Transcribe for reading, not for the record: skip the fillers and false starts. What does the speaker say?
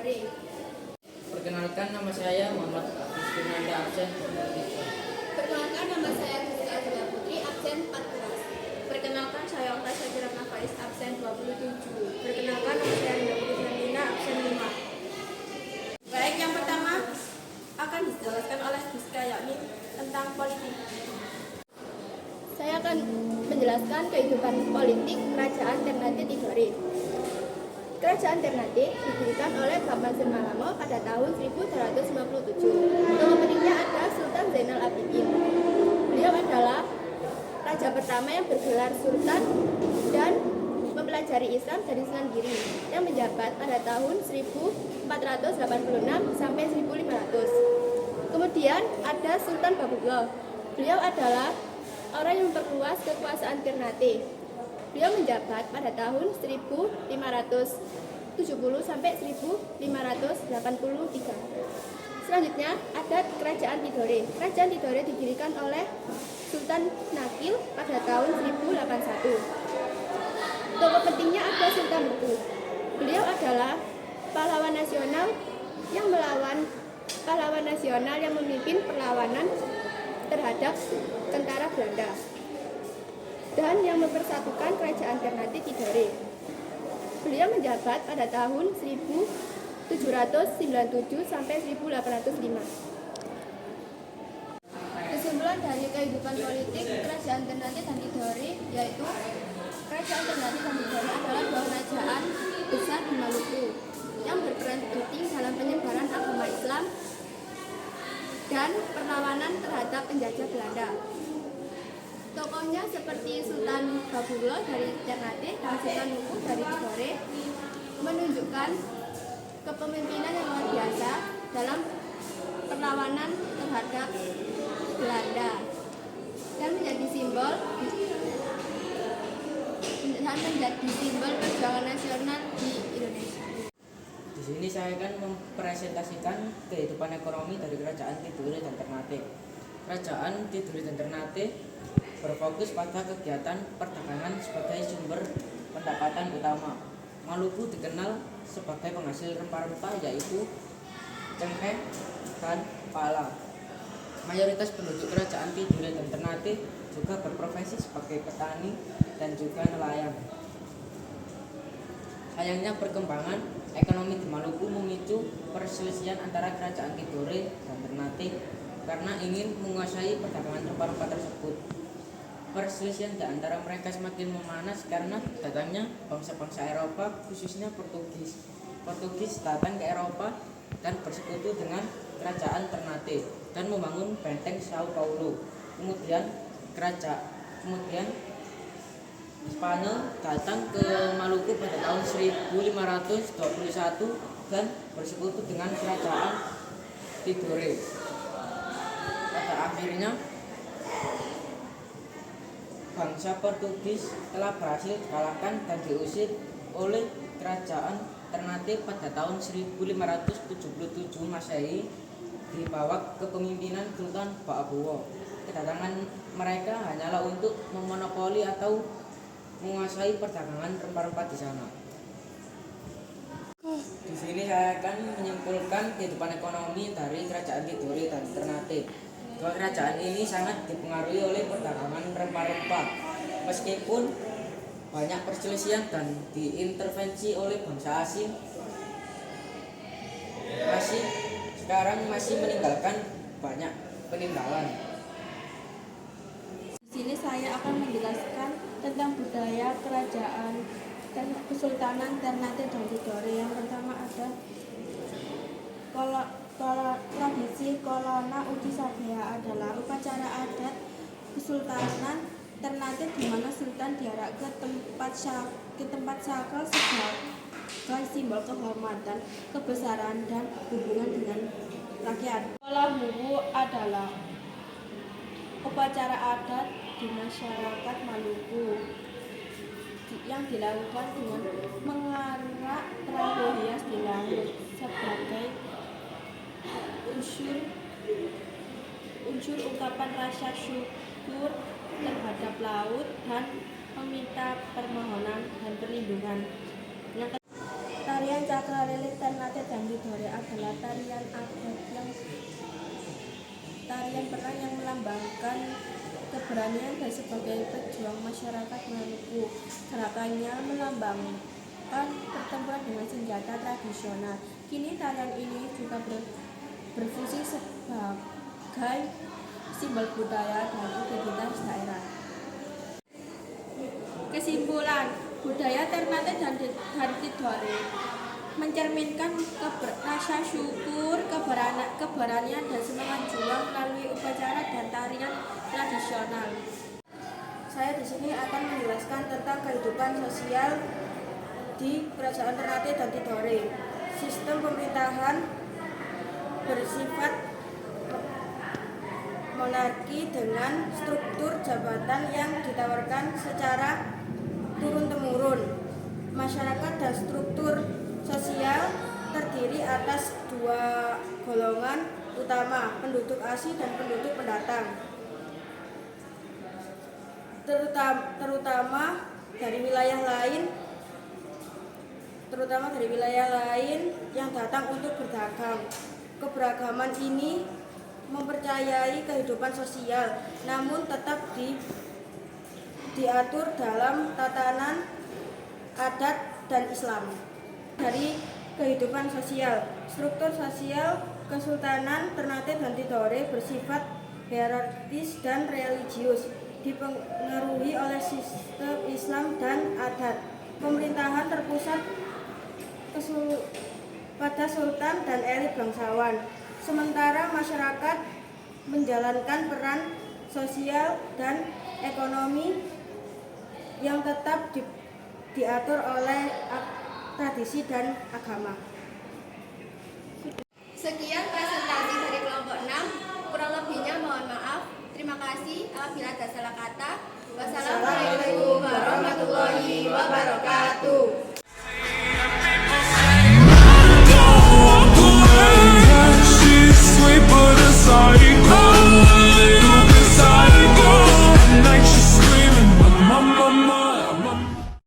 Tidore. Perkenalkan, nama saya Muhammad Fernanda absen. Perkenalkan, nama saya Rizka Azlia Putri, absen 14. Perkenalkan, saya Oktasya Kirana Faiz, absen 27. Perkenalkan, nama saya Rinda Putri Fernanda, absen 5. Baik, yang pertama akan dijelaskan oleh Rizka, yakni tentang politik. Saya akan menjelaskan kehidupan politik Kerajaan Ternate Tidore. Kerajaan Ternate didirikan oleh Bapak Malamo pada tahun 1357. Tokoh pentingnya ada Sultan Zainal Abidin. Beliau adalah raja pertama yang bergelar Sultan dan mempelajari Islam dari Sunan Giri yang menjabat pada tahun 1486 sampai 1500. Kemudian ada Sultan Babuglo. Beliau adalah orang yang memperluas kekuasaan Ternate. Beliau menjabat pada tahun 1570 sampai 1583. Selanjutnya ada Kerajaan Tidore. Kerajaan Tidore didirikan oleh Sultan Nakil pada tahun 1081. Tokoh pentingnya ada Sultan Buku. Beliau adalah pahlawan nasional yang memimpin perlawanan terhadap tentara Belanda dan yang mempersatukan Kerajaan Ternate Tidore. Beliau menjabat pada tahun 1797 sampai 1805. Kesimpulan dari kehidupan politik Kerajaan Ternate dan Tidore yaitu Kerajaan Ternate dan Tidore adalah dua kerajaan besar di Maluku yang berperan penting dalam penyebaran agama Islam dan perlawanan terhadap penjajah Belanda. Tokohnya seperti Sultan Babuglo dari Ternate dan Sultan Buku dari Tidore menunjukkan kepemimpinan yang luar biasa dalam perlawanan terhadap Belanda dan menjadi simbol perjuangan nasional di Indonesia. Di sini saya akan mempresentasikan kehidupan ekonomi dari Kerajaan Tidore dan Ternate. Kerajaan Tidore dan Ternate berfokus pada kegiatan perdagangan sebagai sumber pendapatan utama. Maluku dikenal sebagai penghasil rempah-rempah yaitu cengkeh dan pala. Mayoritas penduduk Kerajaan Tidore dan Ternate juga berprofesi sebagai petani dan juga nelayan. Sayangnya perkembangan ekonomi di Maluku memicu perselisihan antara Kerajaan Tidore dan Ternate karena ingin menguasai perdagangan rempah-rempah tersebut. Perselisihan di antara mereka semakin memanas karena datangnya bangsa-bangsa Eropa, khususnya Portugis. Portugis datang ke Eropa dan bersekutu dengan Kerajaan Ternate dan membangun benteng Sao Paulo. Kemudian Spanyol datang ke Maluku pada tahun 1521 dan bersekutu dengan Kerajaan Tidore. Pada akhirnya bangsa Portugis telah berhasil dikalahkan dan diusir oleh Kerajaan Ternate pada tahun 1577 Masehi di bawah kepemimpinan Sultan Ba'abowo. Kedatangan mereka hanyalah untuk memonopoli atau menguasai perdagangan rempah-rempah di sana. Di sini saya akan menyimpulkan kehidupan ekonomi dari Kerajaan Tidore dan Ternate. Dua kerajaan ini sangat dipengaruhi oleh perdagangan rempah-rempah. Meskipun banyak perselisihan dan diintervensi oleh bangsa asing, masih meninggalkan banyak peninggalan. Di sini saya akan menjelaskan tentang budaya kerajaan dan Kesultanan Ternate dan Tidore. Yang pertama ada tradisi Kolona Uti Sabea adalah upacara adat Kesultanan Ternate di mana Sultan diarak ke tempat sakral sebagai simbol kehormatan, kebesaran dan hubungan dengan rakyat. Kolahuru adalah upacara adat di masyarakat Maluku yang dilakukan dengan mengarak perahu hias di laut sebagai unsur ungkapan rasa syukur terhadap laut dan meminta permohonan dan perlindungan. Tarian Cakralele Ternate Dandidore adalah tarian adat yang melambangkan keberanian dan sebagai pejuang masyarakat Maluku. Gerakannya melambangkan pertempuran dengan senjata tradisional. Kini tarian ini juga berfungsi sebagai simbol budaya dan identitas daerah. Kesimpulan, budaya Ternate dan Dandidore mencerminkan rasa syukur, keberanian dan semangat juang melalui upacara dan tarian tradisional. Saya di sini akan menjelaskan tentang kehidupan sosial di Kerajaan Ternate Dandidore. Sistem pemerintahan bersifat monarki dengan struktur jabatan yang ditawarkan secara turun-temurun. Masyarakat dan struktur sosial terdiri atas dua golongan utama, penduduk asli dan penduduk pendatang. Terutama dari wilayah lain yang datang untuk berdagang. Keberagaman ini mempercayai kehidupan sosial, namun tetap diatur dalam tatanan adat dan Islam. Dari kehidupan sosial, struktur sosial Kesultanan Ternate Dandidore bersifat hierarkis dan religius, dipengaruhi oleh sistem Islam dan adat. Pemerintahan terpusat pada sultan dan elit bangsawan, sementara masyarakat menjalankan peran sosial dan ekonomi yang tetap diatur oleh tradisi dan agama. Sekian presentasi dari kelompok 6. Kurang lebihnya mohon maaf. Terima kasih apabila ada salah kata. Wassalamualaikum warahmatullahi wabarakatuh.